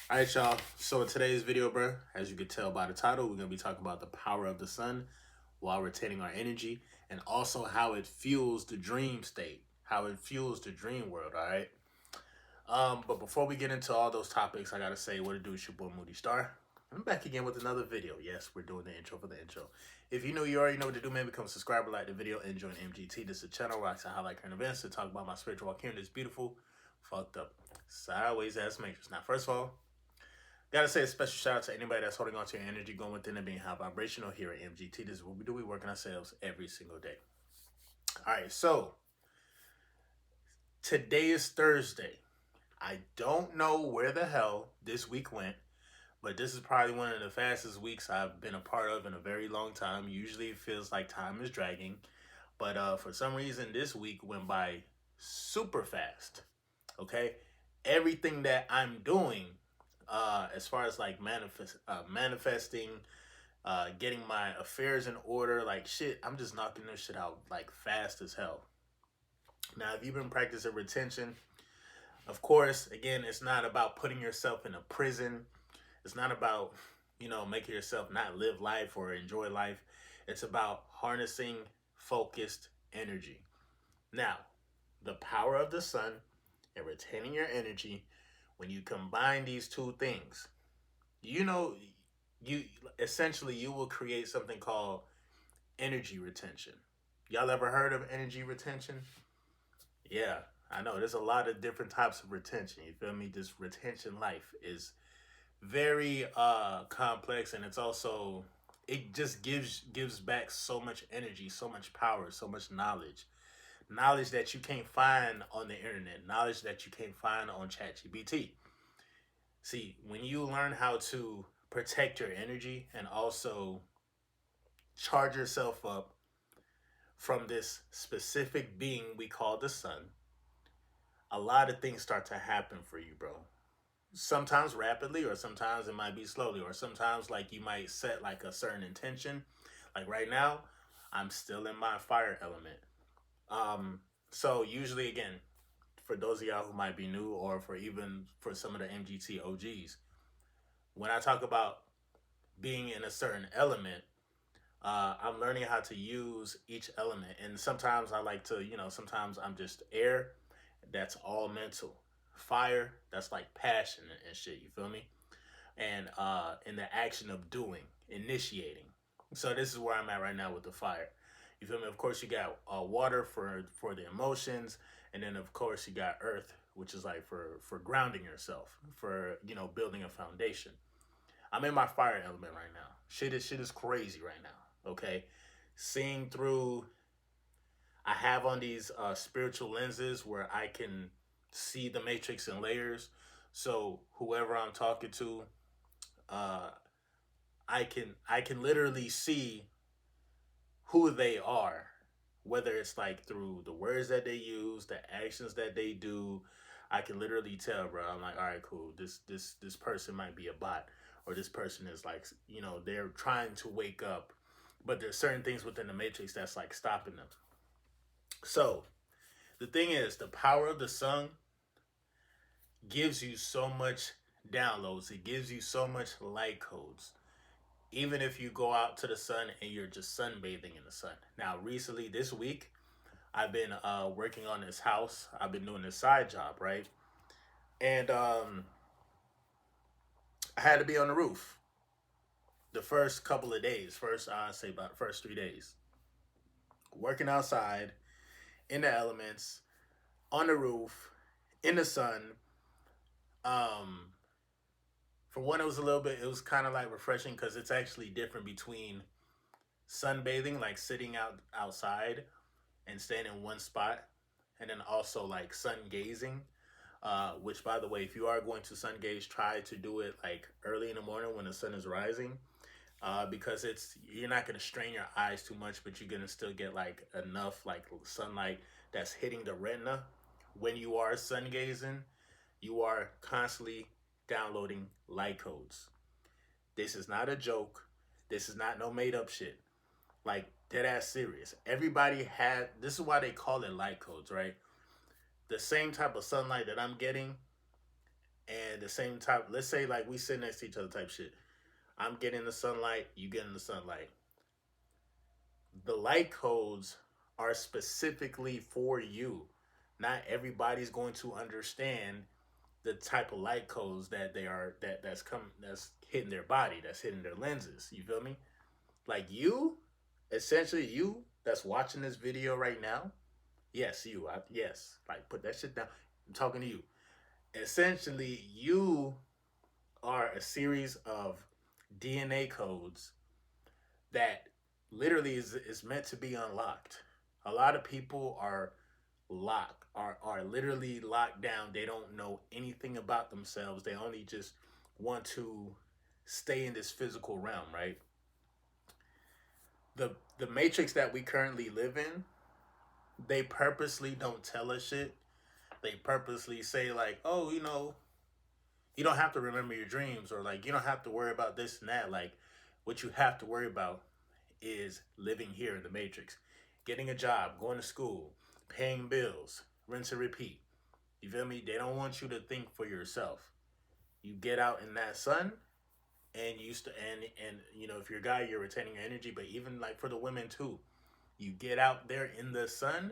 All right, y'all. So in today's video, bro, as you can tell by the title, we're gonna be talking about the power of the sun while retaining our energy, and also how it fuels the dream state, how it fuels the dream world. All right. But before we get into all those topics, I gotta say what to do. It's your boy Moody Star. I'm back again with another video. Yes, we're doing the intro for the intro. If you know, you already know what to do, man. Become a subscriber, like the video, and join MGT. This is a channel where I to highlight current events to talk about my spiritual walk here in this beautiful, fucked up, sideways ass matrix. Now, first of all, gotta say a special shout out to anybody that's holding on to your energy, going within and being high vibrational here at MGT. This is what we do. We work on ourselves every single day. All right, so today is Thursday. I don't know where the hell this week went, but this is probably one of the fastest weeks I've been a part of in a very long time. Usually it feels like time is dragging, but for some reason this week went by super fast. Okay, everything that I'm doing, as far as like manifesting, getting my affairs in order, like shit, I'm just knocking this shit out like fast as hell. Now, if you've been practicing retention, of course, again, it's not about putting yourself in a prison. It's not about, making yourself not live life or enjoy life. It's about harnessing focused energy. Now, the power of the sun and retaining your energy, when you combine these two things, you know, you essentially you will create something called energy retention. Y'all ever heard of energy retention? Yeah, I know there's a lot of different types of retention. You feel me? This retention life is very complex, and it's also, it just gives back so much energy, so much power, so much knowledge that you can't find on the internet, knowledge that you can't find on ChatGPT. See, when you learn how to protect your energy and also charge yourself up from this specific being we call the sun, a lot of things start to happen for you, bro. Sometimes rapidly, or sometimes it might be slowly, or sometimes like you might set like a certain intention. Like right now, I'm still in my fire element. So usually, again, for those of y'all who might be new, or for even for some of the MGT OGs, when I talk about being in a certain element, I'm learning how to use each element. And sometimes I like to, sometimes I'm just air, that's all mental. Fire, that's like passion and shit, you feel me? And in the action of doing, initiating. So this is where I'm at right now with the fire. You feel me? Of course, you got water for the emotions, and then of course you got earth, which is like for grounding yourself, for building a foundation. I'm in my fire element right now. Shit is crazy right now. Okay, seeing through. I have on these spiritual lenses where I can see the matrix in layers. So whoever I'm talking to, uh, I can literally see who they are, whether it's like through the words that they use, the actions that they do. I can literally tell, bro. I'm like, all right, cool. This person might be a bot, or this person is like, they're trying to wake up, but there's certain things within the matrix that's like stopping them. So the thing is, the power of the sun gives you so much downloads. It gives you so much light codes. Even if you go out to the sun and you're just sunbathing in the sun. Now, recently this week, I've been working on this house. I've been doing this side job, right? And I had to be on the roof the first couple of days. First, I say about the first 3 days, working outside in the elements, on the roof, in the sun. Um, for one, it was kind of like refreshing because it's actually different between sunbathing, like sitting outside and staying in one spot, and then also like sun gazing. Which, by the way, if you are going to sun gaze, try to do it like early in the morning when the sun is rising, because you're not gonna strain your eyes too much, but you're gonna still get like enough like sunlight that's hitting the retina. When you are sun gazing, you are constantly downloading light codes. This is not a joke. This is not no made up shit. Like dead ass serious. Everybody had. This is why they call it light codes, right? The same type of sunlight that I'm getting, and the same type. Let's say like we sit next to each other type shit. I'm getting the sunlight, you getting the sunlight. The light codes are specifically for you. Not everybody's going to understand the type of light codes that they are that's hitting their body, that's hitting their lenses. You feel me? Like you, essentially you that's watching this video right now. Yes, you. Yes, like put that shit down. I'm talking to you. Essentially, you are a series of DNA codes that literally is meant to be unlocked. A lot of people are locked, are literally locked down. They don't know anything about themselves. They only just want to stay in this physical realm, right? The matrix that we currently live in, they purposely don't tell us shit. They purposely say like, oh, you don't have to remember your dreams, or like you don't have to worry about this and that. Like what you have to worry about is living here in the matrix, getting a job, going to school, paying bills, rinse and repeat. You feel me? They don't want you to think for yourself. You get out in that sun, and if you're a guy, you're retaining your energy. But even like for the women too, you get out there in the sun,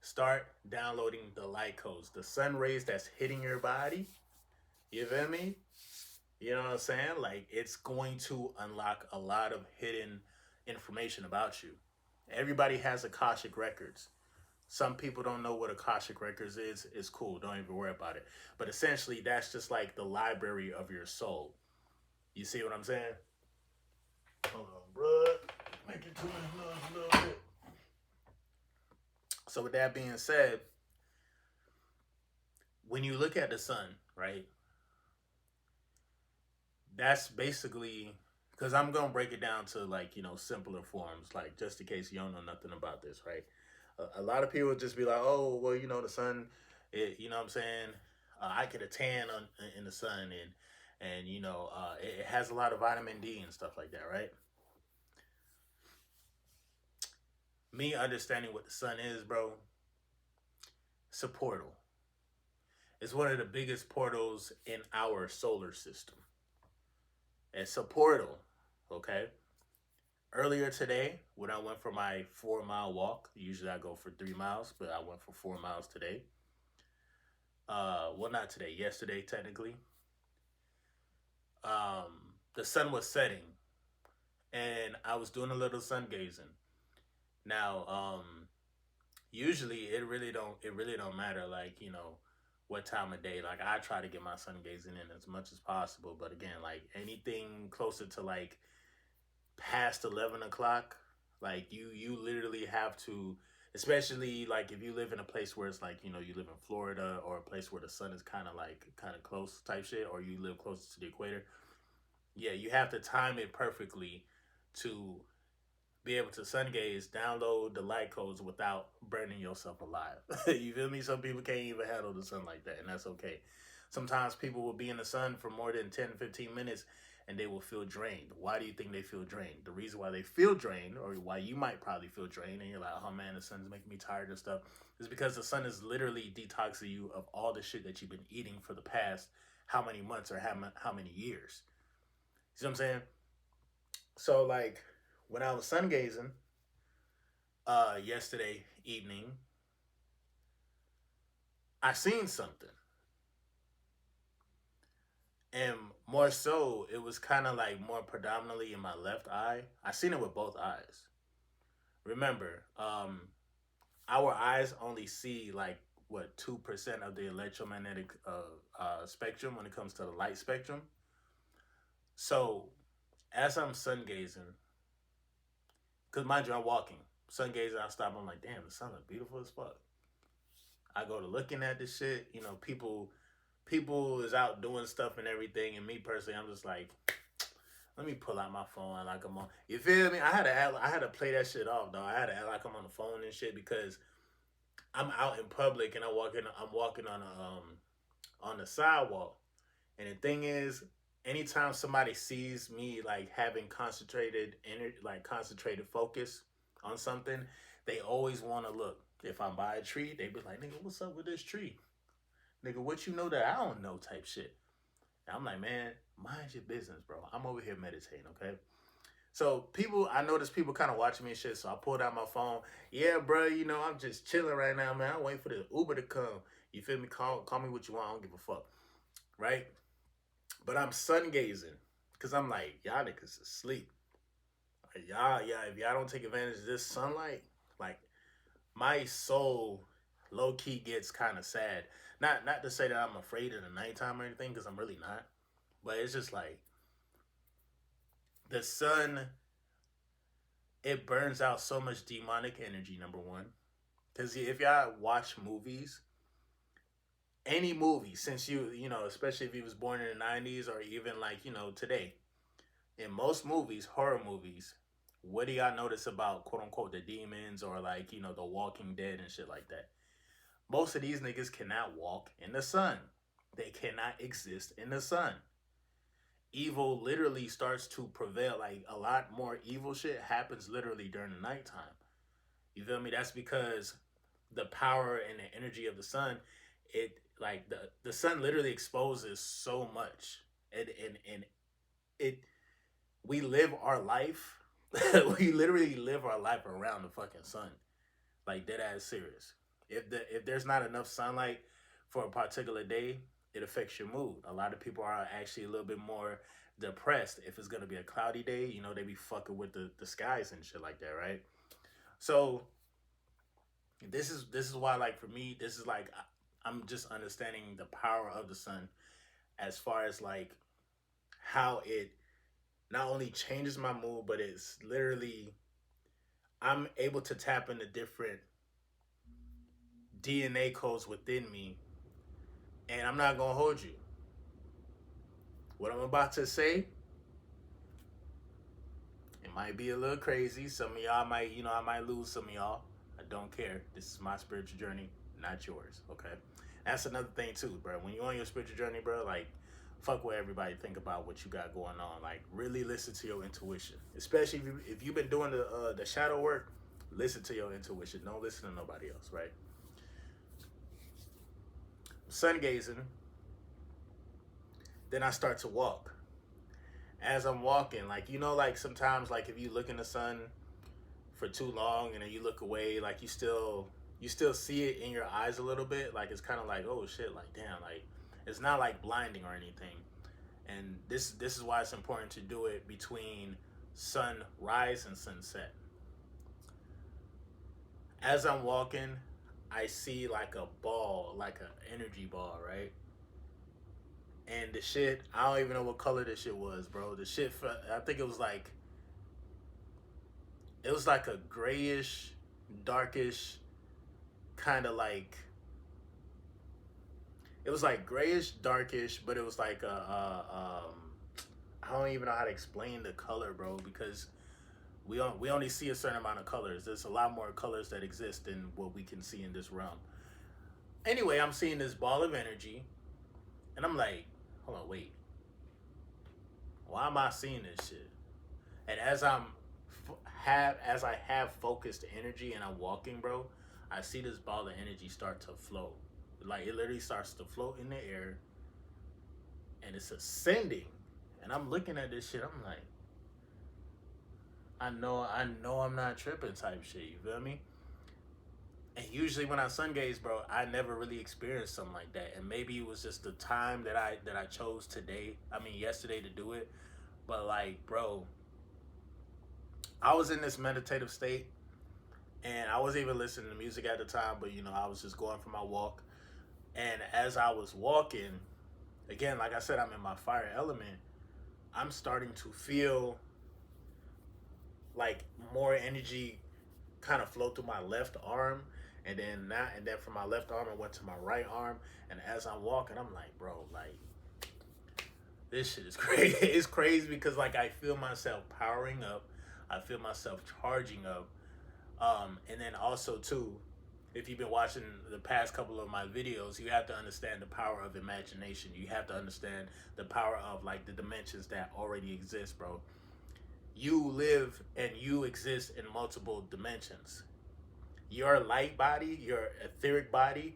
start downloading the light codes, the sun rays that's hitting your body. You feel me? You know what I'm saying? Like it's going to unlock a lot of hidden information about you. Everybody has Akashic records. Some people don't know what Akashic records is. It's cool. Don't even worry about it. But essentially, that's just like the library of your soul. You see what I'm saying? Hold on, bro. Make it too much noise a little bit. So with that being said, when you look at the sun, right? That's basically because I'm gonna break it down to like simpler forms, like just in case you don't know nothing about this, right? A lot of people just be like, oh, well, the sun, you know what I'm saying? I get a tan in the sun, and it has a lot of vitamin D and stuff like that, right? Me understanding what the sun is, bro, it's a portal. It's one of the biggest portals in our solar system. It's a portal, okay? Earlier today, when I went for my 4 mile walk, usually I go for 3 miles, but I went for 4 miles today. Well, not today, yesterday, technically. The sun was setting, and I was doing a little sun gazing. Now, usually it really don't matter, like what time of day. Like I try to get my sun gazing in as much as possible, but again, like anything closer to like past 11 o'clock, like you literally have to, especially like if you live in a place where it's like you live in Florida, or a place where the sun is kind of close type shit, or you live close to the equator. Yeah, you have to time it perfectly to be able to sun gaze, download the light codes without burning yourself alive. You feel me? Some people can't even handle the sun like that, and that's okay. Sometimes people will be in the sun for more than 10, 15 minutes and they will feel drained. Why do you think they feel drained? The reason why they feel drained, or why you might probably feel drained, and you're like, oh man, the sun's making me tired and stuff, is because the sun is literally detoxing you of all the shit that you've been eating for the past how many months, or how many years. You see what I'm saying? So, like, when I was sun gazing yesterday evening, I seen something. And more so, it was kind of like more predominantly in my left eye. I seen it with both eyes. Remember, our eyes only see like what 2% of the electromagnetic spectrum when it comes to the light spectrum. So as I'm sun gazing, because mind you, I'm walking, sun gazing, I stop. I'm like, damn, the sun is beautiful as fuck. I go to looking at this shit. People is out doing stuff and everything, and me personally, I'm just like, let me pull out my phone like I'm on. You feel me? I had to play that shit off, though. I had to act like I'm on the phone and shit, because I'm out in public and I'm walking on the sidewalk. And the thing is, anytime somebody sees me like having concentrated energy, like concentrated focus on something, they always want to look. If I'm by a tree, they be like, nigga, what's up with this tree? Nigga, what you know that I don't know type shit. And I'm like, man, mind your business, bro. I'm over here meditating, okay? So people, I noticed people kind of watching me and shit. So I pulled out my phone. Yeah, bro, you know, I'm just chilling right now, man. I'm waiting for the Uber to come. You feel me? Call me what you want. I don't give a fuck, right? But I'm sun gazing because I'm like, y'all niggas asleep. Like, y'all, yeah, if y'all don't take advantage of this sunlight, like my soul low key gets kind of sad. Not to say that I'm afraid of the nighttime or anything, because I'm really not. But it's just like the sun, it burns out so much demonic energy. Number one, because if y'all watch movies, any movie since you know, especially if you was born in the '90s or even like today, in most movies, horror movies, what do y'all notice about quote unquote the demons or like the Walking Dead and shit like that? Most of these niggas cannot walk in the sun. They cannot exist in the sun. Evil literally starts to prevail. Like a lot more evil shit happens literally during the nighttime. You feel me? That's because the power and the energy of the sun, it like the sun literally exposes so much. And it we live our life we literally live our life around the fucking sun. Like dead ass serious. If there's not enough sunlight for a particular day, it affects your mood. A lot of people are actually a little bit more depressed if it's gonna be a cloudy day. They be fucking with the skies and shit like that, right? So this is why, like, for me, this is like I'm just understanding the power of the sun as far as like how it not only changes my mood, but it's literally I'm able to tap into different DNA codes within me. And I'm not gonna hold you. What I'm about to say, it might be a little crazy. Some of y'all might, I might lose some of y'all. I don't care. This is my spiritual journey, not yours. Okay. That's another thing too, bro. When you're on your spiritual journey, bro, like fuck what everybody think about what you got going on. Like really listen to your intuition. Especially if you've been doing the shadow work, listen to your intuition. Don't listen to nobody else, right? Sun gazing. Then I start to walk. As I'm walking, like like sometimes like if you look in the sun for too long and then you look away, like you still see it in your eyes a little bit. Like it's kind of like, oh shit, like damn, like it's not like blinding or anything. And this is why it's important to do it between sunrise and sunset. As I'm walking, I see like a ball, like an energy ball, right? And the shit, I don't even know what color this shit was, bro. The shit, I think it was like a grayish, darkish, kind of like it was like grayish, darkish, but it was like I don't even know how to explain the color, bro, because we only see a certain amount of colors. There's a lot more colors that exist than what we can see in this realm. Anyway, I'm seeing this ball of energy, and I'm like, hold on, wait, why am I seeing this shit? And as I have focused energy and I'm walking, bro, I see this ball of energy start to float. Like it literally starts to float in the air, and it's ascending. And I'm looking at this shit. I'm like, I know, I'm not tripping type shit. You feel me? And usually when I sun gaze, bro, I never really experienced something like that. And maybe it was just the time that I chose today. I mean, yesterday to do it. But like, bro, I was in this meditative state, and I wasn't even listening to music at the time. But I was just going for my walk. And as I was walking, again, like I said, I'm in my fire element. I'm starting to feel like more energy kind of flow through my left arm, and then from my left arm it went to my right arm. And as I'm walking, I'm like, bro, like this shit is crazy. It's crazy because like I feel myself powering up, I feel myself charging up. And then also too, if you've been watching the past couple of my videos, you have to understand the power of imagination. You have to understand the power of like the dimensions that already exist, bro. You live and you exist in multiple dimensions. Your light body, your etheric body,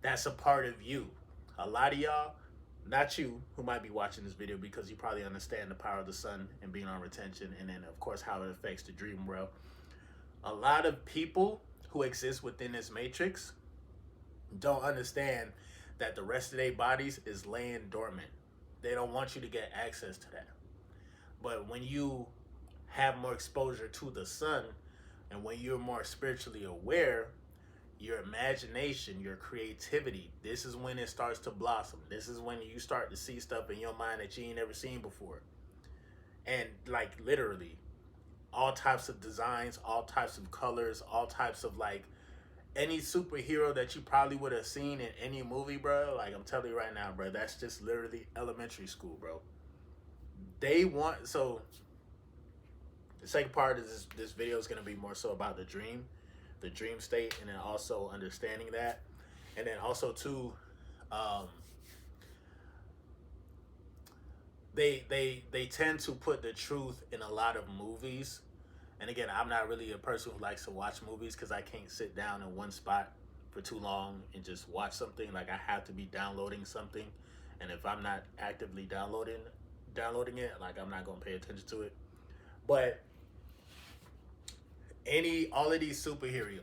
that's a part of you. A lot of y'all, not you, who might be watching this video because you probably understand the power of the sun and being on retention, and then of course how it affects the dream world. A lot of people who exist within this matrix don't understand that the rest of their bodies is laying dormant. They don't want you to get access to that. But when you have more exposure to the sun and when you're more spiritually aware, your imagination, your creativity, this is when it starts to blossom. This is when you start to see stuff in your mind that you ain't never seen before. And like literally, all types of designs, all types of colors, all types of like any superhero that you probably would have seen in any movie, bro. Like I'm telling you right now, bro, that's just literally elementary school, bro. They want so the second part of this video is gonna be more so about the dream state, and then also understanding that, and then also too, um, they tend to put the truth in a lot of movies. And again, I'm not really a person who likes to watch movies because I can't sit down in one spot for too long and just watch something. Like I have to be downloading something, and if I'm not actively downloading it, like I'm not gonna pay attention to it. But any all of these super heroes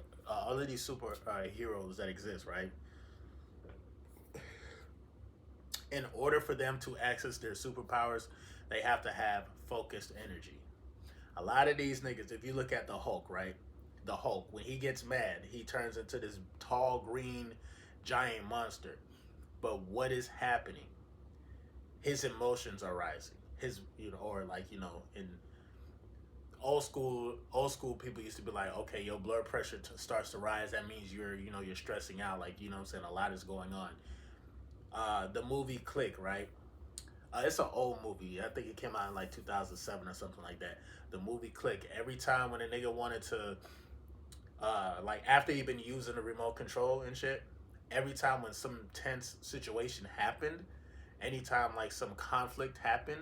that exist, right? In order for them to access their superpowers, they have to have focused energy. A lot of these niggas, if you look at the Hulk, right? The Hulk, when he gets mad, he turns into this tall green giant monster. But what is happening? His emotions are rising. His, or like, in old school people used to be like, okay, your blood pressure starts to rise. That means you're stressing out. Like, I'm saying, a lot is going on. The movie Click, right? It's an old movie. I think it came out in like 2007 or something like that. The movie Click. Every time when a nigga wanted to, like after he been using the remote control and shit, every time when some tense situation happened, anytime like some conflict happened,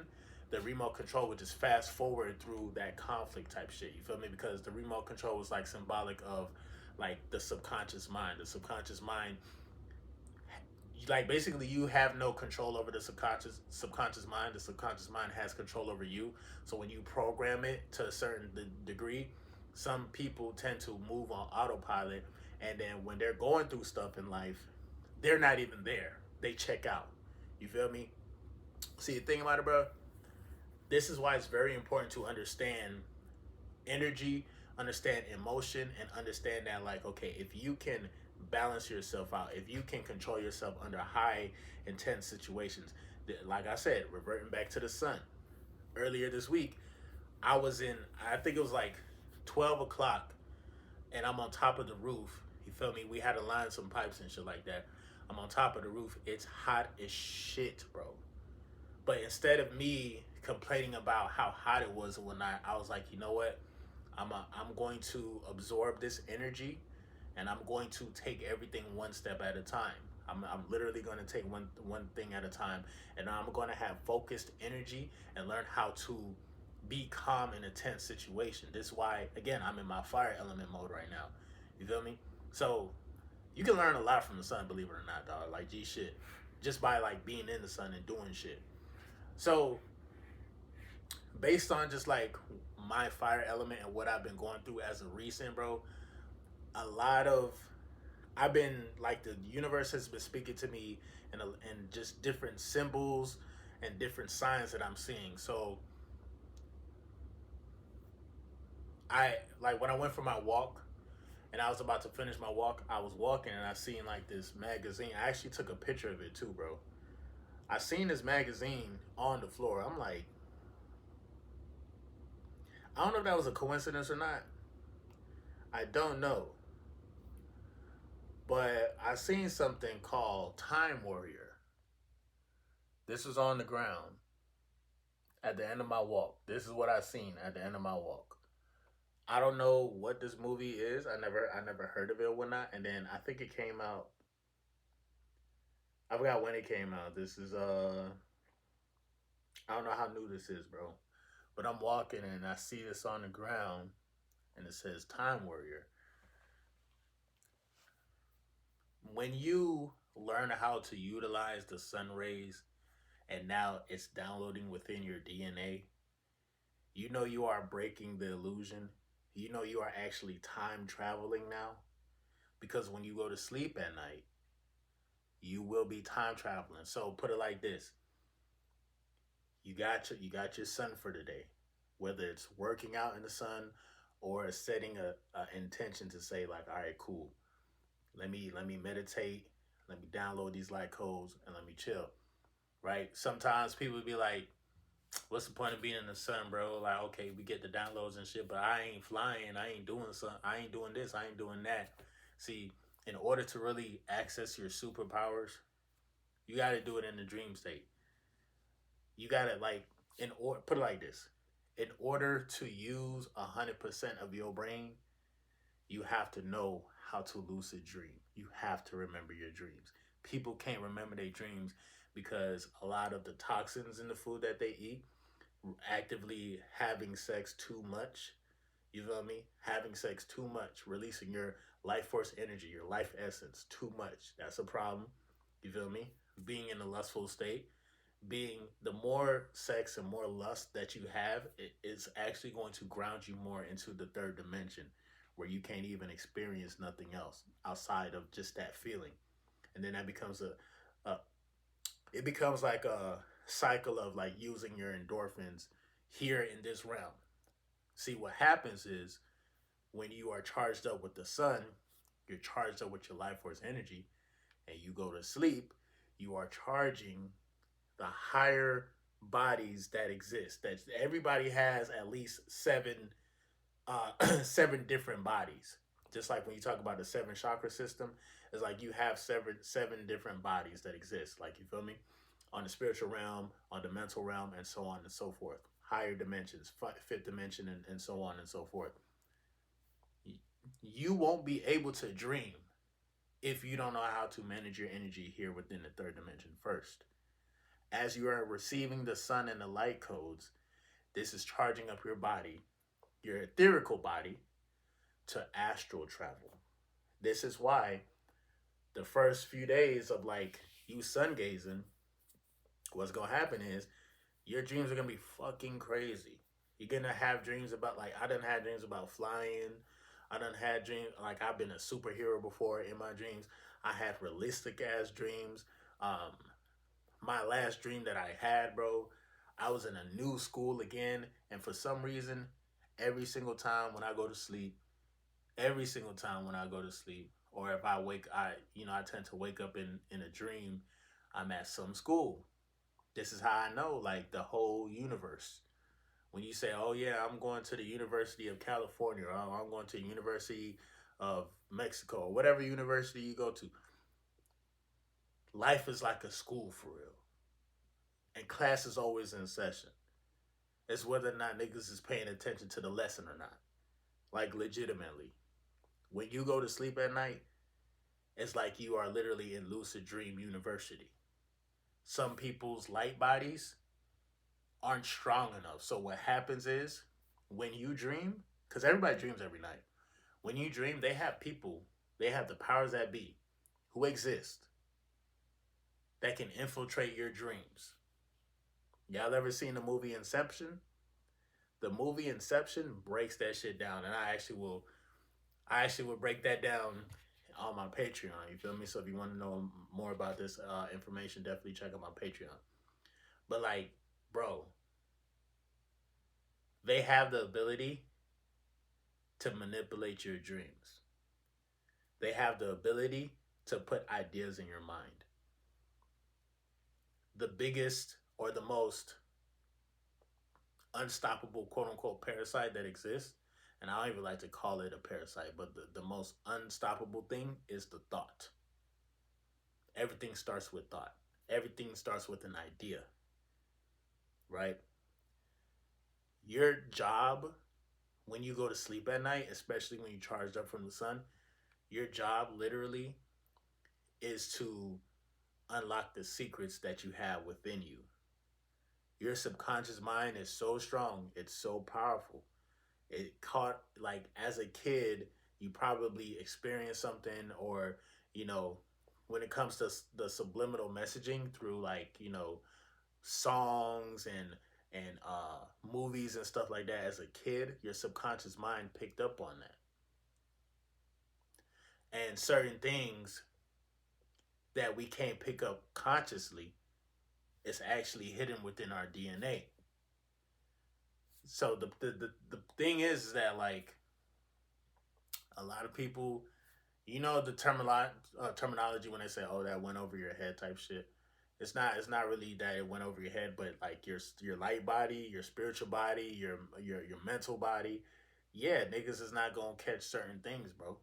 the remote control would just fast forward through that conflict type shit. You feel me? Because the remote control was like symbolic of like the subconscious mind. The subconscious mind, like basically you have no control over the subconscious mind. The subconscious mind has control over you. So when you program it to a certain degree, some people tend to move on autopilot, and then when they're going through stuff in life, they're not even there. They check out. You feel me? See, the thing about it, bro, this is why it's very important to understand energy, understand emotion, and understand that, like, okay, if you can balance yourself out, if you can control yourself under high intense situations, like I said, reverting back to the sun, earlier this week, I think it was like 12 o'clock, and I'm on top of the roof. You feel me? We had to line some pipes and shit like that. I'm on top of the roof. It's hot as shit, bro. But instead of me complaining about how hot it was and whatnot, I was like, you know what? I'm going to absorb this energy, and I'm going to take everything one step at a time. I'm literally going to take one thing at a time, and I'm going to have focused energy and learn how to be calm in a tense situation. This is why, again, I'm in my fire element mode right now. You feel me? So you can learn a lot from the sun, believe it or not, dog. Like G shit, just by like being in the sun and doing shit. So based on just like my fire element and what I've been going through as of recent, bro, a lot of I've been like the universe has been speaking to me and just different symbols and different signs that I'm seeing. So I like when I went for my walk and I was about to finish my walk, I was walking and I seen like this magazine. I actually took a picture of it too, bro. I seen this magazine on the floor. I'm like, I don't know if that was a coincidence or not. I don't know. But I seen something called Time Warrior. This was on the ground at the end of my walk. This is what I seen at the end of my walk. I don't know what this movie is. I never heard of it or whatnot. And then I think it came out. I forgot when it came out. This is I don't know how new this is, bro. But I'm walking and I see this on the ground and it says Time Warrior. When you learn how to utilize the sun rays, and now it's downloading within your DNA, you know you are breaking the illusion. You know you are actually time traveling now. Because when you go to sleep at night, you will be time traveling. So put it like this: you got your sun for the day, whether it's working out in the sun or setting a intention to say like, all right, cool. Let me meditate. Let me download these light codes and let me chill. Right? Sometimes people be like, what's the point of being in the sun, bro? Like, okay, we get the downloads and shit, but I ain't flying. I ain't doing something. I ain't doing this. I ain't doing that. See, in order to really access your superpowers, you got to do it in the dream state. You got to like in order. Put it like this: in order to use 100% of your brain, you have to know how to lucid dream. You have to remember your dreams. People can't remember their dreams because a lot of the toxins in the food that they eat, actively having sex too much, you feel me? Having sex too much, releasing your life force energy, your life essence too much. That's a problem. You feel me? Being in a lustful state, being the more sex and more lust that you have, it is actually going to ground you more into the third dimension where you can't even experience nothing else outside of just that feeling. And then that becomes a it becomes like a cycle of like using your endorphins here in this realm. See, what happens is when you are charged up with the sun, you're charged up with your life force energy, and you go to sleep, you are charging the higher bodies that exist. That everybody has at least seven different bodies. Just like when you talk about the seven chakra system, it's like you have seven different bodies that exist. Like, you feel me? On the spiritual realm, on the mental realm, and so on and so forth. Higher dimensions, fifth dimension, and so on and so forth. You won't be able to dream if you don't know how to manage your energy here within the third dimension first. As you are receiving the sun and the light codes, this is charging up your body, your etherical body, to astral travel. This is why the first few days of like you sun gazing, what's gonna happen is your dreams are gonna be fucking crazy. You're gonna have dreams about like I done had dreams about flying. I done had dreams like I've been a superhero before in my dreams. I had realistic ass dreams. Um, my last dream that I had, bro, I was in a new school again, and for some reason, every single time when I go to sleep, every single time when I go to sleep, or if I wake, I tend to wake up in a dream. I'm at some school. This is how I know, like the whole universe. When you say, "Oh yeah, I'm going to the University of California," or "I'm going to the University of Mexico," or whatever university you go to, life is like a school for real, and class is always in session. It's whether or not niggas is paying attention to the lesson or not. Like legitimately, when you go to sleep at night, it's like you are literally in lucid dream university. Some people's light bodies aren't strong enough. So what happens is when you dream, because everybody dreams every night. When you dream, they have people, they have the powers that be who exist that can infiltrate your dreams. Y'all ever seen the movie Inception? The movie Inception breaks that shit down, and I actually will break that down on my Patreon. You feel me? So if you want to know more about this information, definitely check out my Patreon. But like, bro, they have the ability to manipulate your dreams. They have the ability to put ideas in your mind. The biggest or the most unstoppable quote unquote parasite that exists, and I don't even like to call it a parasite, but the most unstoppable thing is the thought. Everything starts with thought. Everything starts with an idea, right? Your job when you go to sleep at night, especially when you're charged up from the sun, your job literally is to unlock the secrets that you have within you. Your subconscious mind is so strong, it's so powerful. It caught like as a kid, you probably experienced something or, you know, when it comes to the subliminal messaging through like songs and movies and stuff like that. As a kid, your subconscious mind picked up on that, and certain things that we can't pick up consciously is actually hidden within our DNA. So the thing is that like a lot of people, the terminology when they say, "Oh, that went over your head" type shit. It's not really that it went over your head, but like your light body, your spiritual body, your mental body. Yeah, niggas is not gonna catch certain things, bro,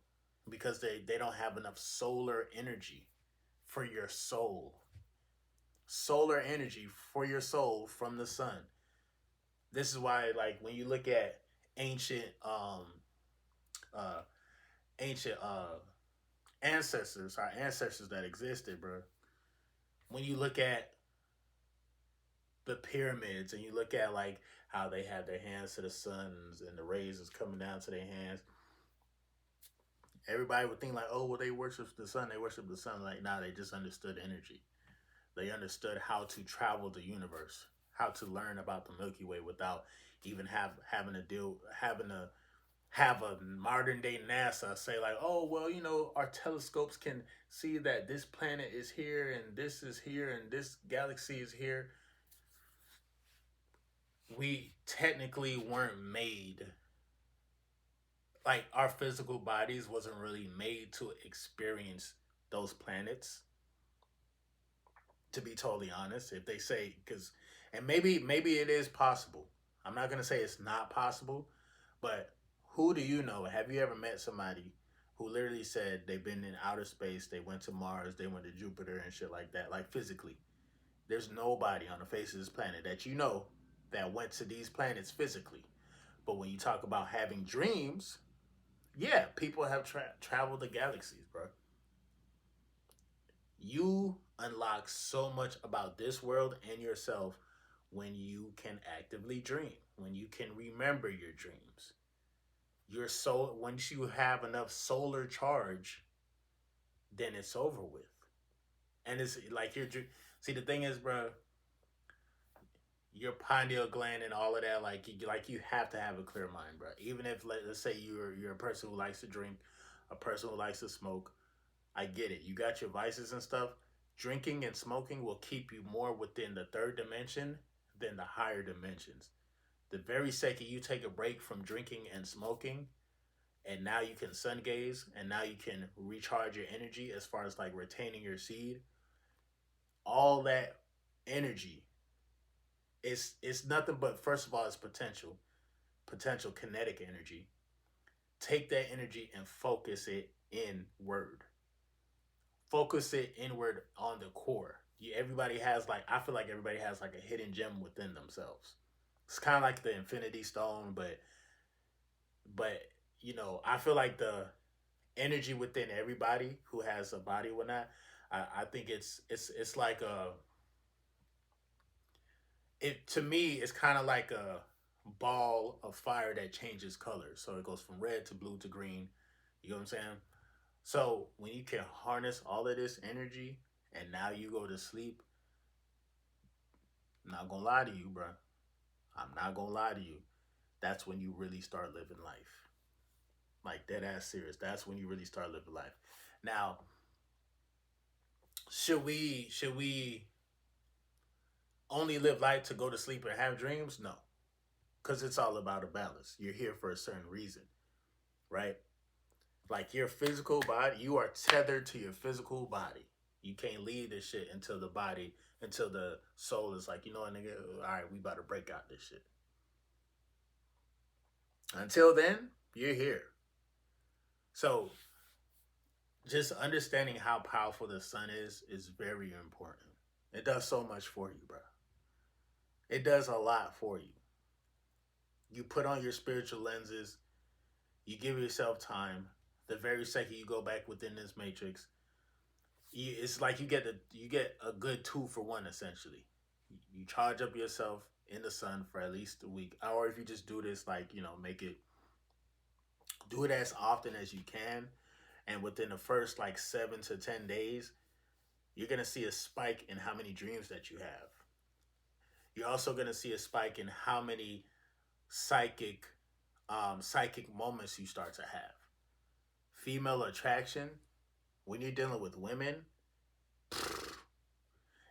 because they don't have enough solar energy for your soul. Solar energy for your soul from the sun. This is why, like, when you look at ancient uh ancient ancestors, our ancestors that existed, bro. When you look at the pyramids and you look at like how they had their hands to the suns and the rays is coming down to their hands, everybody would think like, oh, well, they worship the sun. They worship the sun. Like, nah, they just understood energy. They understood how to travel the universe, how to learn about the Milky Way without even having to have a modern day NASA say like, oh well, our telescopes can see that this planet is here and this is here and this galaxy is here. We technically weren't made, like our physical bodies wasn't really made to experience those planets, to be totally honest. If they say, because, and maybe it is possible. I'm not going to say it's not possible, but who do you know? Have you ever met somebody who literally said they've been in outer space, they went to Mars, they went to Jupiter and shit like that, like physically? There's nobody on the face of this planet that you know that went to these planets physically. But when you talk about having dreams, yeah, people have traveled the galaxies, bro. You unlock so much about this world and yourself when you can actively dream, when you can remember your dreams. Your soul, once you have enough solar charge, then it's over with. And it's like see, the thing is, bro, your pineal gland and all of that, like you have to have a clear mind, bro. Even if let's say you're a person who likes to drink, a person who likes to smoke, I get it. You got your vices and stuff. Drinking and smoking will keep you more within the third dimension than the higher dimensions. The very second you take a break from drinking and smoking, and now you can sun gaze, and now you can recharge your energy as far as like retaining your seed, all that energy it's nothing but, first of all, it's potential kinetic energy. Take that energy and focus it inward. Focus it inward on the core. Everybody has like, I feel like everybody has like a hidden gem within themselves. It's kind of like the Infinity Stone, but I feel like the energy within everybody who has a body or not. I think it's like it to me it's kind of like a ball of fire that changes colors. So it goes from red to blue to green. You know what I'm saying? So when you can harness all of this energy and now you go to sleep, I'm not gonna lie to you, bro. I'm not gonna lie to you. That's when you really start living life. Like dead ass serious. That's when you really start living life. Now, should we only live life to go to sleep and have dreams? No. Because it's all about a balance. You're here for a certain reason, right? Like your physical body, you are tethered to your physical body. You can't leave this shit until the soul is like, you know what, nigga, all right, we about to break out this shit. Until then, you're here. So just understanding how powerful the sun is very important. It does so much for you, bro. It does a lot for you. You put on your spiritual lenses, you give yourself time. The very second you go back within this matrix, it's like you get a good 2 for 1 essentially. You charge up yourself in the sun for at least a week, or if you just do this, like make it do it as often as you can, and within the first like 7 to 10 days, You're gonna see a spike in how many dreams that you have. You're also gonna see a spike in how many psychic psychic moments you start to have. Female attraction, when you're dealing with women,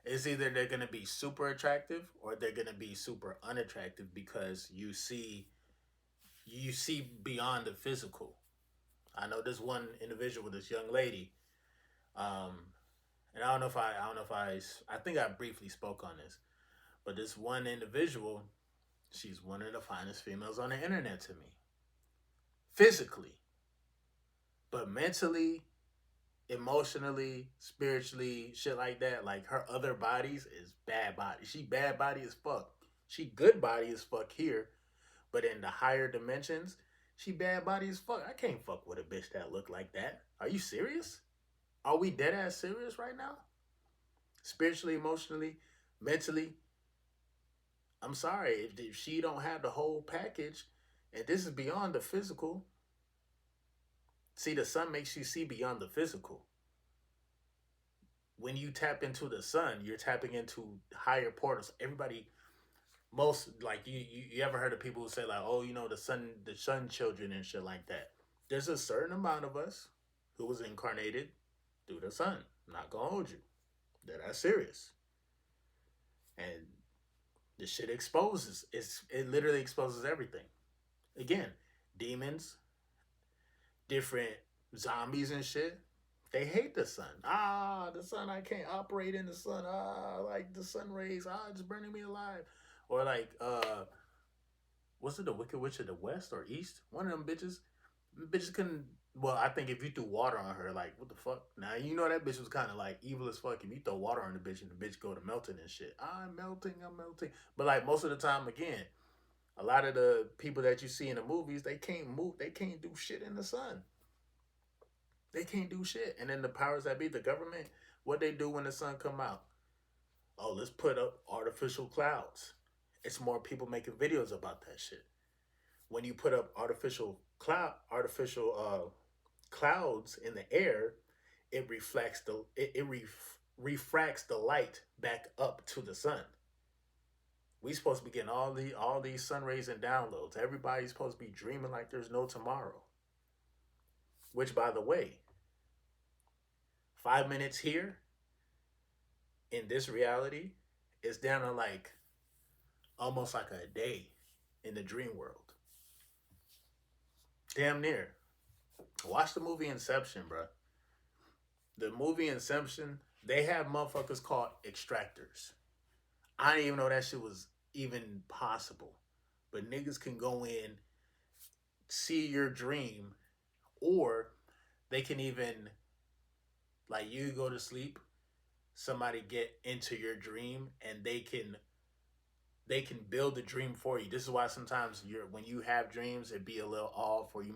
it's either they're gonna be super attractive or they're gonna be super unattractive because you see beyond the physical. I know this one individual, this young lady, um, and I think I briefly spoke on this, but this one individual, she's one of the finest females on the internet to me, physically, but mentally, emotionally, spiritually, shit like that. Like her other bodies is bad body. She bad body as fuck. She good body as fuck here, but in the higher dimensions, she bad body as fuck. I can't fuck with a bitch that look like that. Are you serious? Are we dead ass serious right now? Spiritually, emotionally, mentally. I'm sorry if she don't have the whole package, and this is beyond the physical. See, the sun makes you see beyond the physical. When you tap into the sun, you're tapping into higher portals. Everybody, most like you ever heard of people who say like, oh, the sun children and shit like that. There's a certain amount of us who was incarnated through the sun. I'm not gonna hold you. That's serious. And the shit exposes. It literally exposes everything. Again, demons, different zombies and shit. They hate the sun. The sun, I can't operate in the sun. Like the sun rays, it's burning me alive. Or like, was it the Wicked Witch of the West or East? One of them bitches. Bitches couldn't. Well, I think if you threw water on her, like, what the fuck? Now, that bitch was kind of like evil as fuck. If you throw water on the bitch and the bitch go to melting and shit. I'm melting, I'm melting. But like most of the time, again, a lot of the people that you see in the movies, they can't move. They can't do shit in the sun. They can't do shit. And then the powers that be, the government, what they do when the sun come out? Oh, let's put up artificial clouds. It's more people making videos about that shit. When you put up artificial clouds in the air, it reflects refracts the light back up to the sun. We supposed to be getting all these sun rays and downloads. Everybody's supposed to be dreaming like there's no tomorrow. Which, by the way, 5 minutes here in this reality is down to like almost like a day in the dream world. Damn near. Watch the movie Inception, bro. The movie Inception, they have motherfuckers called extractors. I didn't even know that shit was even possible. But niggas can go in, see your dream, or they can even, like, you go to sleep, somebody get into your dream, and they can build the dream for you. This is why sometimes when you have dreams, it be a little off, or it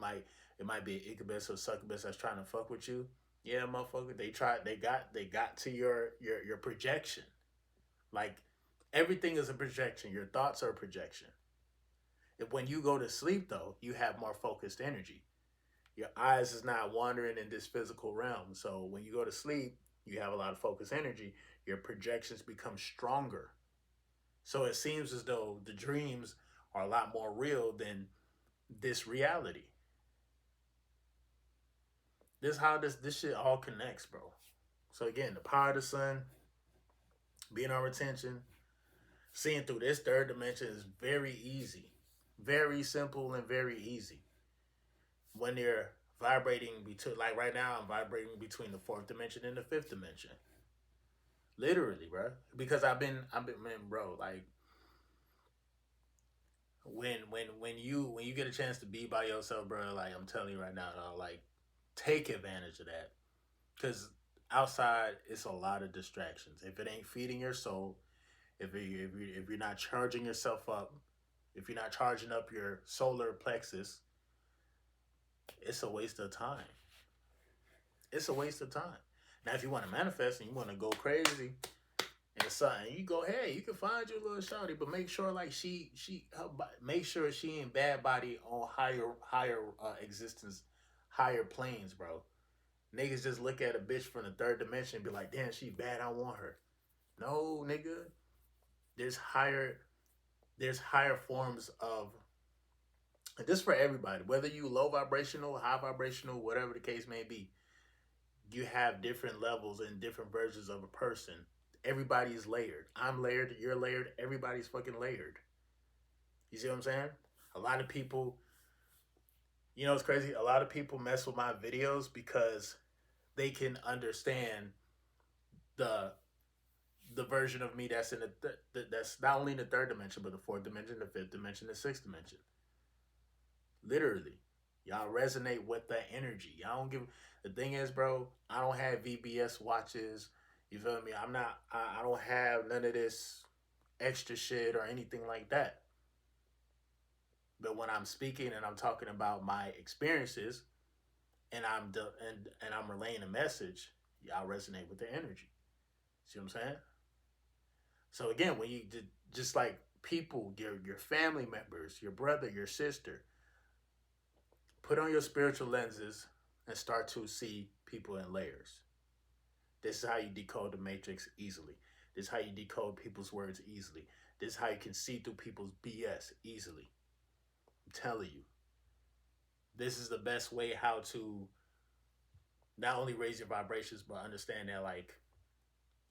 might be an incubus or succubus that's trying to fuck with you. Yeah, motherfucker, they got to your projection. Like everything is a projection. Your thoughts are a projection. If when you go to sleep though, you have more focused energy. Your eyes is not wandering in this physical realm. So when you go to sleep, you have a lot of focused energy. Your projections become stronger. So it seems as though the dreams are a lot more real than this reality. This is how this shit all connects, bro. So again, the power of the sun, being on retention, seeing through this third dimension is very easy. Very simple and very easy. When you're vibrating between, like right now, I'm vibrating between the fourth dimension and the fifth dimension. Literally, bro. Because man, bro. Like when you get a chance to be by yourself, bro. Like I'm telling you right now, dog, like take advantage of that. Because outside, it's a lot of distractions. If it ain't feeding your soul, if you're not charging yourself up, if you're not charging up your solar plexus, it's a waste of time. It's a waste of time. Now, if you want to manifest and you want to go crazy and something, you go, hey, you can find your little shawty, but make sure like make sure she ain't bad body on higher existence, higher planes, bro. Niggas just look at a bitch from the third dimension and be like, damn, she bad, I want her. No, nigga. There's higher there's higher forms of, and this for everybody, whether you low vibrational, high vibrational, whatever the case may be, you have different levels and different versions of a person. Everybody's layered. I'm layered, you're layered, everybody's fucking layered. You see what I'm saying? A lot of people, you know, it's crazy. A lot of people mess with my videos because they can understand the the version of me that's in that's not only in the third dimension, but the fourth dimension, the fifth dimension, the sixth dimension. Literally, y'all resonate with that energy. Y'all don't give. The thing is, bro, I don't have VBS watches. You feel me? I'm not. I don't have none of this extra shit or anything like that. But when I'm speaking and I'm talking about my experiences and and I'm relaying a message, y'all resonate with the energy. See what I'm saying? So again, when you just like people, your family members, your brother, your sister, put on your spiritual lenses and start to see people in layers. This is how you decode the matrix easily. This is how you decode people's words easily. This is how you can see through people's BS easily. I'm telling you. This is the best way how to not only raise your vibrations, but understand that like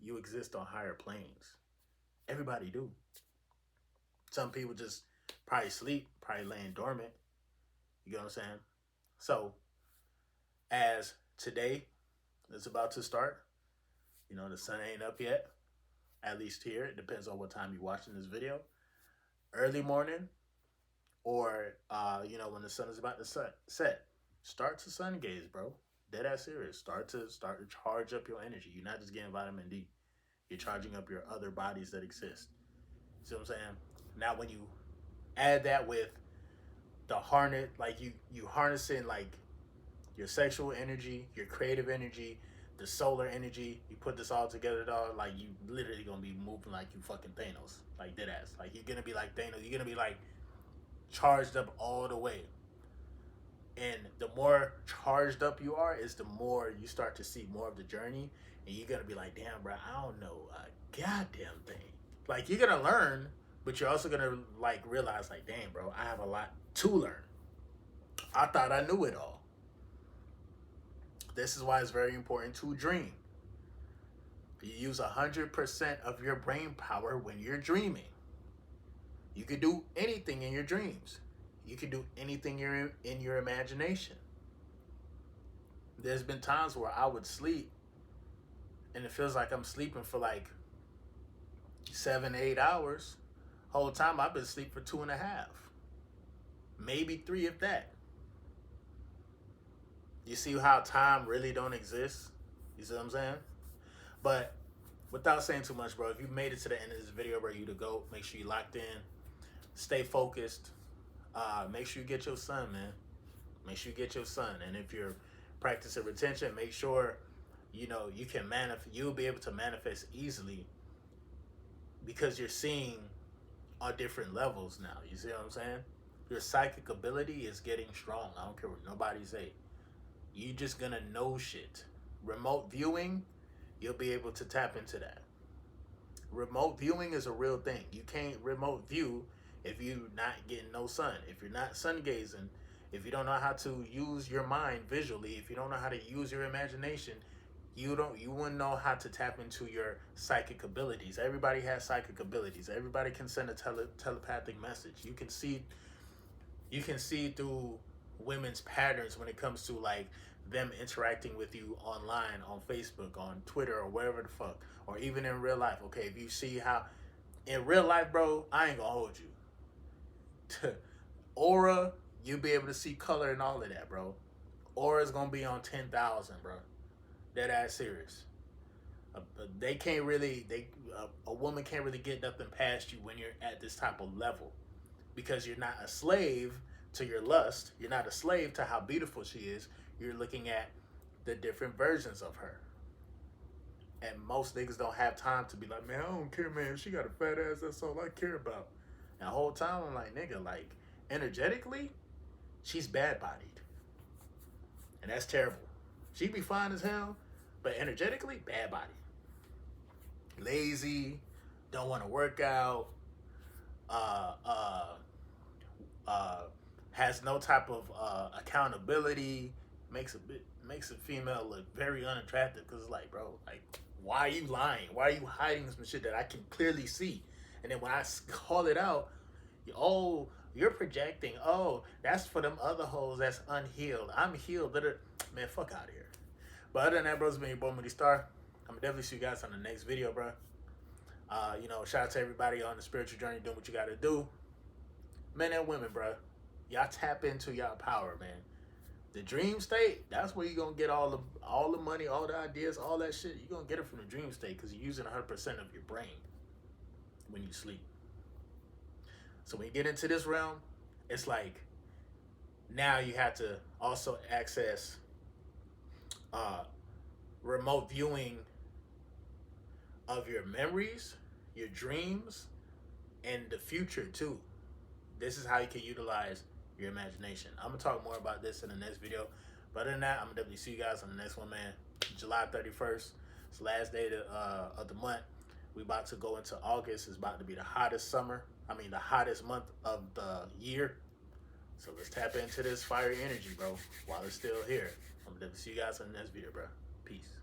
you exist on higher planes. Everybody do. Some people just probably sleep, probably laying dormant. You get what I'm saying? So, as today is about to start, you know, the sun ain't up yet, at least here. It depends on what time you're watching this video. Early morning or, you know, when the sun is about to set. Start to sun gaze, bro. Dead ass serious. Start to charge up your energy. You're not just getting vitamin D. You're charging up your other bodies that exist. See what I'm saying? Now, when you add that with the harness, like you harnessing like your sexual energy, your creative energy, the solar energy, you put this all together, dog, like you literally gonna be moving like you fucking Thanos. Like dead ass. Like you're gonna be like Thanos. You're gonna be like charged up all the way. And the more charged up you are, is the more you start to see more of the journey. And you're gonna be like, damn, bro, I don't know a goddamn thing. Like you're gonna learn, but you're also gonna like realize, like, damn, bro, I have a lot to learn. I thought I knew it all. This is why it's very important to dream. You use 100% of your brain power when you're dreaming. You can do anything in your dreams. You can do anything in your imagination. There's been times where I would sleep and it feels like I'm sleeping for like 7, 8 hours. Whole time I've been asleep for 2.5, maybe 3 if that. You see how time really don't exist? You see what I'm saying? But without saying too much, bro, if you made it to the end of this video, bro, you to go, make sure you locked in, stay focused. Make sure you get your sun, man. Make sure you get your sun. And if you're practicing retention, make sure you know you can you'll be able to manifest easily because you're seeing on different levels now. You see what I'm saying? Your psychic ability is getting strong. I don't care what nobody say. You just gonna know shit. Remote viewing, you'll be able to tap into that. Remote viewing is a real thing. You can't remote view if you're not getting no sun, if you're not sun gazing, if you don't know how to use your mind visually, if you don't know how to use your imagination, you wouldn't know how to tap into your psychic abilities. Everybody has psychic abilities. Everybody can send a telepathic message. You can see through women's patterns when it comes to like them interacting with you online, on Facebook, on Twitter, or wherever the fuck, or even in real life. Okay, if you see how in real life, bro, I ain't gonna hold you. Aura, you'll be able to see color and all of that, bro. Aura's gonna be on 10,000, bro. Dead ass serious. They can't really, a woman can't really get nothing past you when you're at this type of level because you're not a slave to your lust. You're not a slave to how beautiful she is. You're looking at the different versions of her. And most niggas don't have time to be like, man, I don't care, man. She got a fat ass. That's all I care about. And the whole time I'm like, nigga, like, energetically, she's bad bodied. And that's terrible. She be fine as hell, but energetically, bad body. Lazy, don't want to work out, uh, uh, uh, has no type of accountability, makes a female look very unattractive because it's like, bro, like, why are you lying? Why are you hiding some shit that I can clearly see? And then when I call it out, oh, you're projecting. Oh, that's for them other hoes that's unhealed. I'm healed. Man, fuck out of here. But other than that, bro, it's been your boy Moody Star. I'm gonna definitely see you guys on the next video, bro. Shout out to everybody on the spiritual journey doing what you gotta do. Men and women, bro. Y'all tap into y'all power, man. The dream state, that's where you're gonna get all the money, all the ideas, all that shit. You're gonna get it from the dream state because you're using 100% of your brain when you sleep. So when you get into this realm, it's like now you have to also access remote viewing of your memories, your dreams, and the future too. This is how you can utilize your imagination. I'm gonna talk more about this in the next video. But other than that, I'm gonna definitely see you guys on the next one, man. July 31st. It's the last day of the month. We about to go into August. It's about to be the hottest summer. The hottest month of the year. So let's tap into this fire energy, bro, while it's still here. I'm gonna definitely see you guys on the next video, bro. Peace.